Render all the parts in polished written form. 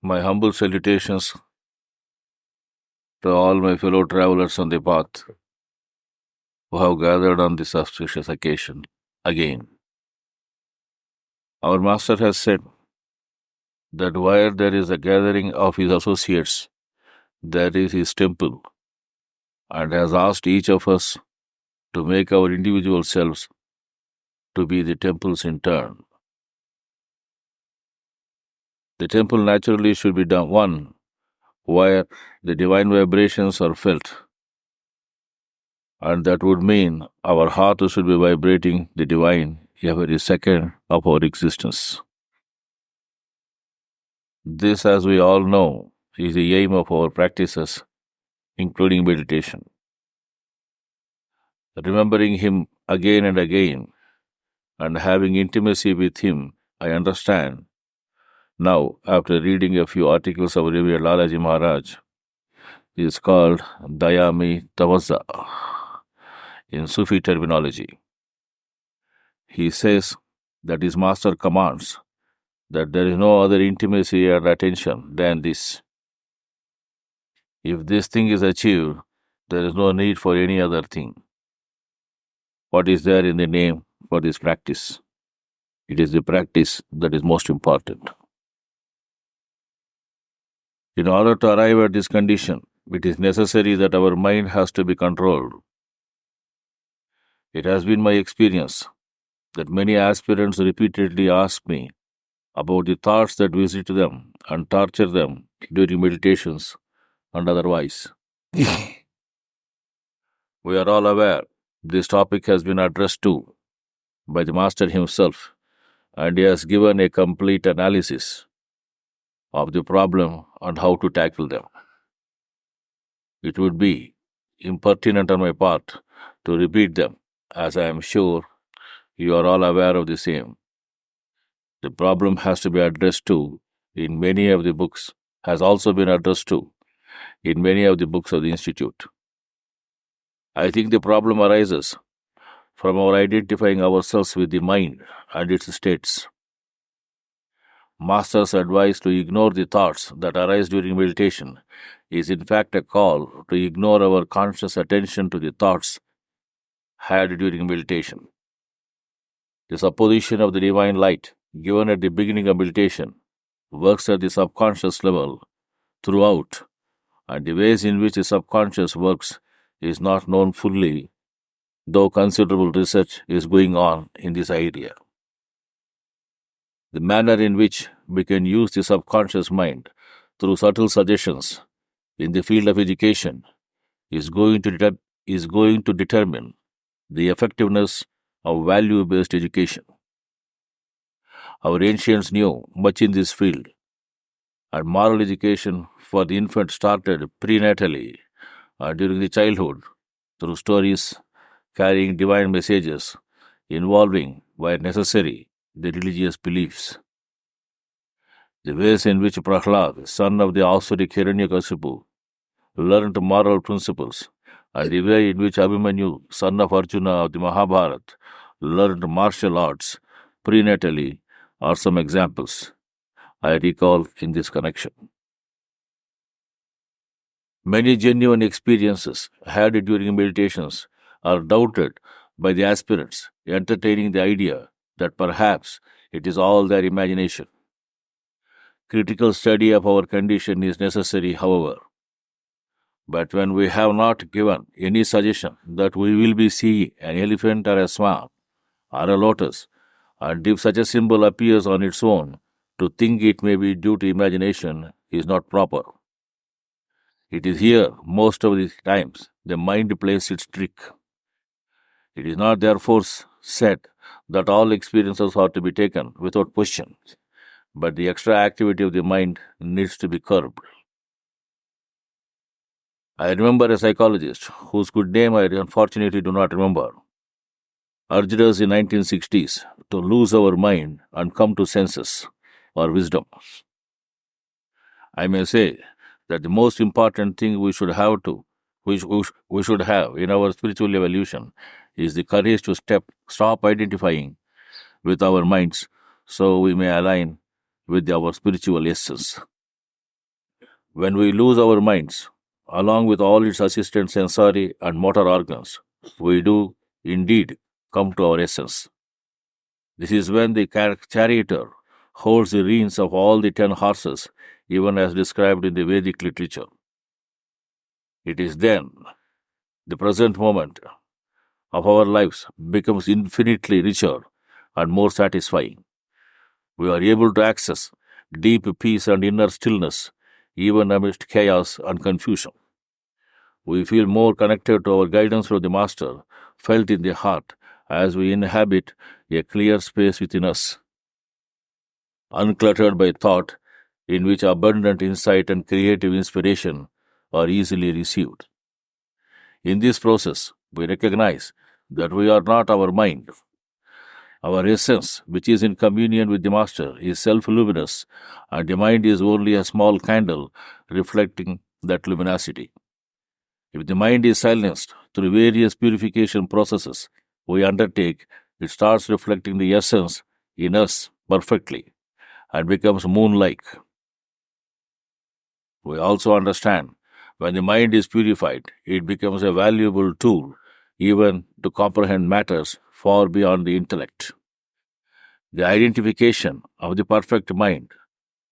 My humble salutations to all my fellow travelers on the path who have gathered on this auspicious occasion again. Our Master has said that where there is a gathering of his associates, there is his temple, and has asked each of us to make our individual selves to be the temples in turn. The temple naturally should be done one where the divine vibrations are felt, and that would mean our heart should be vibrating the divine every second of our existence. This, as we all know, is the aim of our practices, including meditation. Remembering Him again and again and having intimacy with Him, I understand now, after reading a few articles of Revered Lalaji Maharaj, is called Dayami Tavajja in Sufi terminology. He says that his master commands that there is no other intimacy and attention than this. If this thing is achieved, there is no need for any other thing. What is there in the name for this practice? It is the practice that is most important. In order to arrive at this condition, it is necessary that our mind has to be controlled. It has been my experience that many aspirants repeatedly ask me about the thoughts that visit them and torture them during meditations and otherwise. We are all aware this topic has been addressed to by the Master himself, and he has given a complete analysis of the problem and how to tackle them. It would be impertinent on my part to repeat them, as I am sure you are all aware of the same. The problem has to be addressed to in many of the books, has also been addressed to in many of the books of the Institute. I think the problem arises from our identifying ourselves with the mind and its states. Master's advice to ignore the thoughts that arise during meditation is in fact a call to ignore our conscious attention to the thoughts had during meditation. The supposition of the divine light given at the beginning of meditation works at the subconscious level throughout, and the ways in which the subconscious works is not known fully, though considerable research is going on in this area. The manner in which we can use the subconscious mind through subtle suggestions in the field of education is going to determine the effectiveness of value-based education. Our ancients knew much in this field, and moral education for the infant started prenatally during the childhood through stories carrying divine messages involving, where necessary, the religious beliefs. The ways in which Prahlad, son of the austeric Hiranyakasipu, learned moral principles, and the way in which Abhimanyu, son of Arjuna of the Mahabharata, learned martial arts prenatally are some examples I recall in this connection. Many genuine experiences had during meditations are doubted by the aspirants, entertaining the idea that perhaps it is all their imagination. Critical study of our condition is necessary, however. But when we have not given any suggestion that we will be seeing an elephant or a swan or a lotus, and if such a symbol appears on its own, to think it may be due to imagination is not proper. It is here, most of the times, the mind plays its trick. It is not therefore said that all experiences are to be taken without question, but the extra activity of the mind needs to be curbed. I remember a psychologist whose good name I unfortunately do not remember urged us in 1960s to lose our mind and come to senses or wisdom. I may say that the most important thing we should have in our spiritual evolution is the courage to stop identifying with our minds so we may align with our spiritual essence. When we lose our minds, along with all its assistant sensory and motor organs, we do indeed come to our essence. This is when the charioteer holds the reins of all the 10 horses, even as described in the Vedic literature. It is then the present moment of our lives becomes infinitely richer and more satisfying. We are able to access deep peace and inner stillness, even amidst chaos and confusion. We feel more connected to our guidance from the Master, felt in the heart, as we inhabit a clear space within us, uncluttered by thought, in which abundant insight and creative inspiration are easily received. In this process, we recognize that we are not our mind. Our essence, which is in communion with the Master, is self-luminous, and the mind is only a small candle reflecting that luminosity. If the mind is silenced through various purification processes we undertake, it starts reflecting the essence in us perfectly and becomes moon-like. We also understand when the mind is purified, it becomes a valuable tool even to comprehend matters far beyond the intellect. The identification of the perfect mind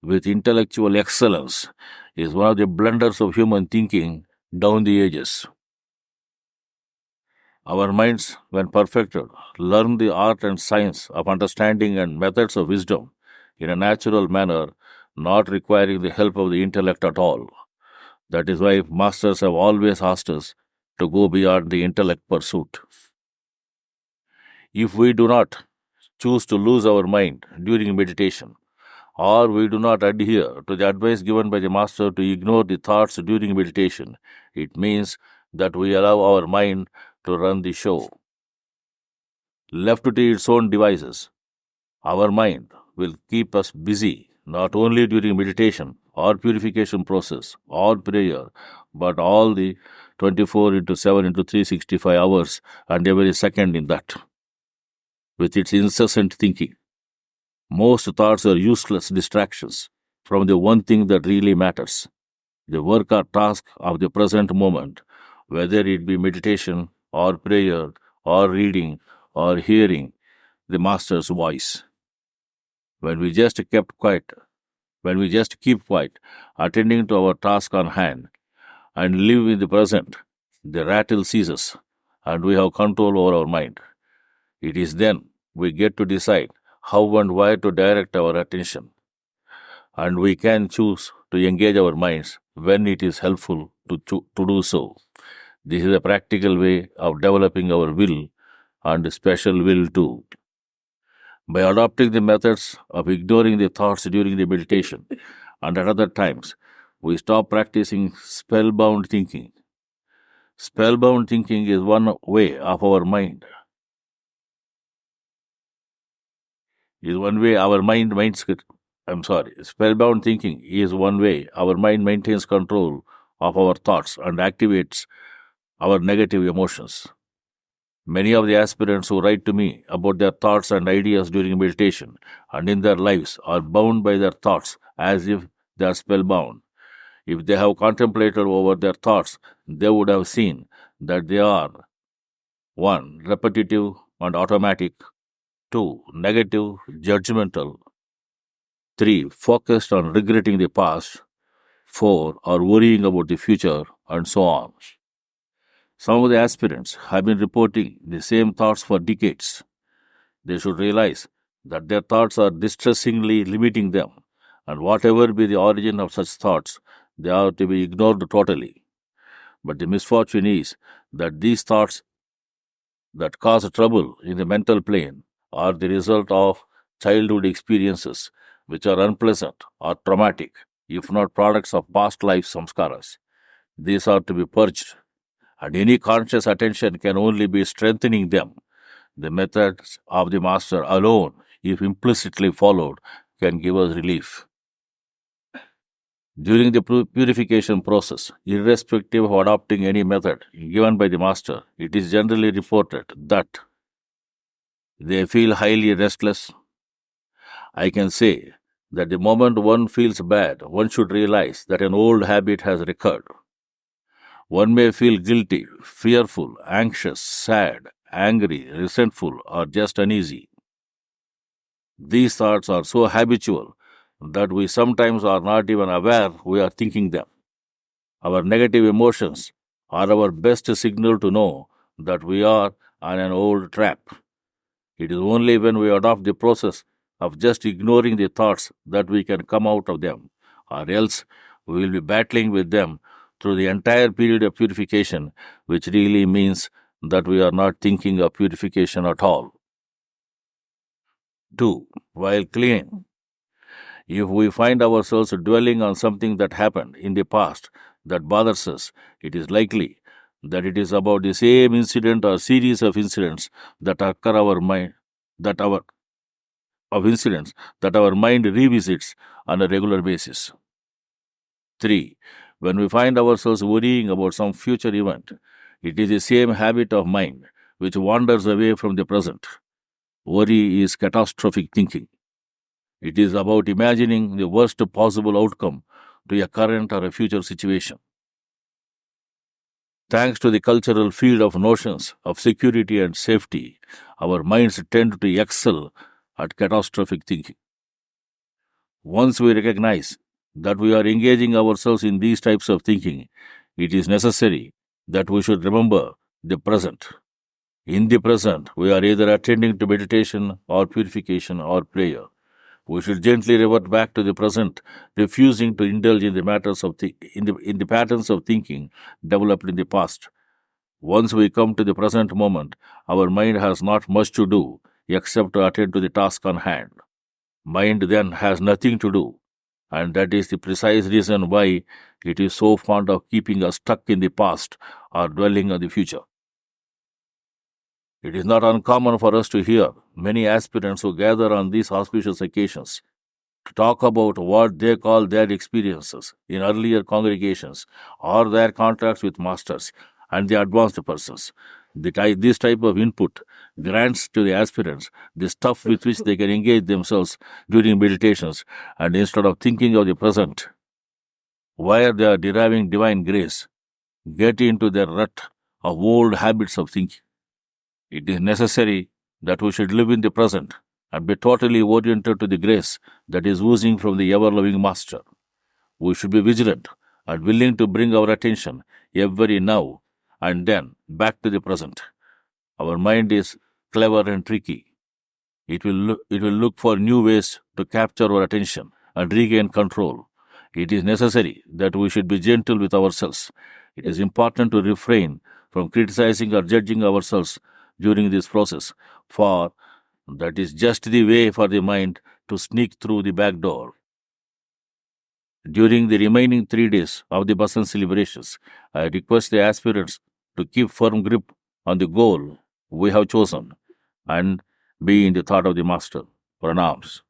with intellectual excellence is one of the blunders of human thinking down the ages. Our minds, when perfected, learn the art and science of understanding and methods of wisdom in a natural manner, not requiring the help of the intellect at all. That is why masters have always asked us to go beyond the intellect pursuit. If we do not choose to lose our mind during meditation, or we do not adhere to the advice given by the Master to ignore the thoughts during meditation, it means that we allow our mind to run the show. Left to its own devices, our mind will keep us busy not only during meditation or purification process or prayer, but all the 24 into 7 into 365 hours and every second in that, with its incessant thinking. Most thoughts are useless distractions from the one thing that really matters, the work or task of the present moment, whether it be meditation or prayer or reading or hearing the Master's voice. When we just keep quiet, attending to our task on hand, and live in the present, the rattle ceases, and we have control over our mind. It is then we get to decide how and where to direct our attention, and we can choose to engage our minds when it is helpful to do so. This is a practical way of developing our will and special will too. By adopting the methods of ignoring the thoughts during the meditation and at other times, we stop practicing spellbound thinking. Spellbound thinking is one way of our mind. Spellbound thinking is one way our mind maintains control of our thoughts and activates our negative emotions. Many of the aspirants who write to me about their thoughts and ideas during meditation and in their lives are bound by their thoughts as if they are spellbound. If they have contemplated over their thoughts, they would have seen that they are 1. Repetitive and automatic, 2. Negative, judgmental, 3. Focused on regretting the past, 4. Are worrying about the future, and so on. Some of the aspirants have been reporting the same thoughts for decades. They should realize that their thoughts are distressingly limiting them, and whatever be the origin of such thoughts, they are to be ignored totally. But the misfortune is that these thoughts that cause trouble in the mental plane are the result of childhood experiences which are unpleasant or traumatic, if not products of past life samskaras. These are to be purged, and any conscious attention can only be strengthening them. The methods of the Master alone, if implicitly followed, can give us relief. During the purification process, irrespective of adopting any method given by the Master, it is generally reported that they feel highly restless. I can say that the moment one feels bad, one should realize that an old habit has recurred. One may feel guilty, fearful, anxious, sad, angry, resentful, or just uneasy. These thoughts are so habitual that we sometimes are not even aware we are thinking them. Our negative emotions are our best signal to know that we are on an old trap. It is only when we adopt the process of just ignoring the thoughts that we can come out of them, or else we will be battling with them through the entire period of purification, which really means that we are not thinking of purification at all. 2. While cleaning, if we find ourselves dwelling on something that happened in the past that bothers us, it is likely that it is about the same incident or series of incidents that occur our mind that our of incidents that our mind revisits on a regular basis. 3. When we find ourselves worrying about some future event, it is the same habit of mind which wanders away from the present. Worry is catastrophic thinking. It is about imagining the worst possible outcome to a current or a future situation. Thanks to the cultural field of notions of security and safety, our minds tend to excel at catastrophic thinking. Once we recognize that we are engaging ourselves in these types of thinking, it is necessary that we should remember the present. In the present, we are either attending to meditation or purification or prayer. We should gently revert back to the present, refusing to indulge in the matters of in the patterns of thinking developed in the past. Once we come to the present moment, our mind has not much to do except to attend to the task on hand. Mind then has nothing to do, and that is the precise reason why it is so fond of keeping us stuck in the past or dwelling on the future. It is not uncommon for us to hear many aspirants who gather on these auspicious occasions to talk about what they call their experiences in earlier congregations or their contacts with masters and the advanced persons. This type of input grants to the aspirants the stuff with which they can engage themselves during meditations, and instead of thinking of the present, where they are deriving divine grace, get into their rut of old habits of thinking. It is necessary that we should live in the present and be totally oriented to the grace that is oozing from the ever-loving Master. We should be vigilant and willing to bring our attention every now and then back to the present. Our mind is clever and tricky. It will look for new ways to capture our attention and regain control. It is necessary that we should be gentle with ourselves. It is important to refrain from criticizing or judging ourselves during this process, for that is just the way for the mind to sneak through the back door. During the remaining 3 days of the Basant celebrations, I request the aspirants to keep firm grip on the goal we have chosen and be in the thought of the Master. Pranams.